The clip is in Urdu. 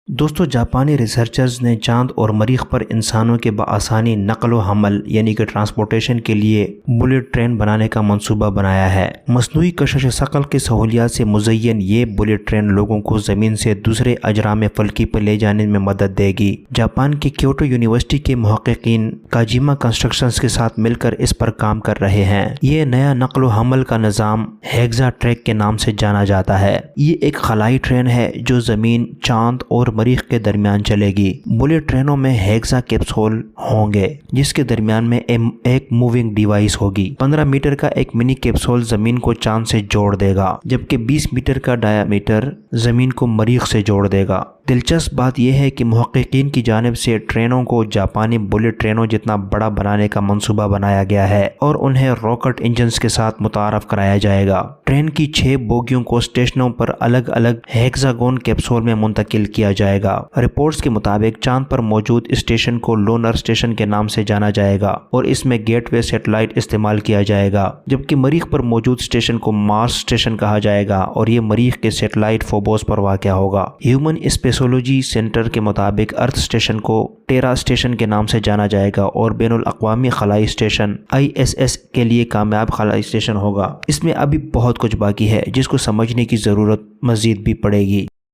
دوستو جاپانی ریسرچرز نے چاند اور مریخ پر انسانوں کے بآسانی نقل و حمل یعنی کہ ٹرانسپورٹیشن کے لیے بلیٹ ٹرین بنانے کا منصوبہ بنایا ہے۔ مصنوعی کشش ثقل کی سہولیات سے مزین یہ بلیٹ ٹرین لوگوں کو زمین سے دوسرے اجرام فلکی پر لے جانے میں مدد دے گی۔ جاپان کی کیوٹو یونیورسٹی کے محققین کاجیما کنسٹرکشنز کے ساتھ مل کر اس پر کام کر رہے ہیں۔ یہ نیا نقل و حمل کا نظام ہیگزا ٹریک کے نام سے جانا جاتا ہے۔ یہ ایک خلائی ٹرین ہے جو زمین، چاند اور مریخ کے درمیان چلے گی۔ بلیٹ ٹرینوں میں ہیگزا کیپسول ہوں گے جس کے درمیان میں ایک موونگ ڈیوائس ہوگی۔ 15 میٹر کا ایک منی کیپسول زمین کو چاند سے جوڑ دے گا جبکہ 20 میٹر کا ڈایا میٹر زمین کو مریخ سے جوڑ دے گا۔ دلچسپ بات یہ ہے کہ محققین کی جانب سے ٹرینوں کو جاپانی بلیٹ ٹرینوں جتنا بڑا بنانے کا منصوبہ بنایا گیا ہے اور انہیں راکٹ انجنز کے ساتھ متعارف کرایا جائے گا۔ ٹرین کی 6 بوگیوں کو اسٹیشنوں پر الگ الگ ہیگزاگون کیپسول میں منتقل کیا جائے گا۔ رپورٹس کے مطابق چاند پر موجود اسٹیشن کو لونر اسٹیشن کے نام سے جانا جائے گا اور اس میں گیٹ وے سیٹلائٹ استعمال کیا جائے گا، جبکہ مریخ پر موجود اسٹیشن کو مارس اسٹیشن کہا جائے گا اور یہ مریخ کے سیٹلائٹ فوبوس پر واقع ہوگا۔ ہیومن اسپیسولوجی سینٹر کے مطابق ارتھ اسٹیشن کو ٹیرا اسٹیشن کے نام سے جانا جائے گا اور بین الاقوامی خلائی اسٹیشن ISS کے لیے کامیاب خلائی اسٹیشن ہوگا۔ اس میں ابھی بہت کچھ باقی ہے جس کو سمجھنے کی ضرورت مزید بھی پڑے گی۔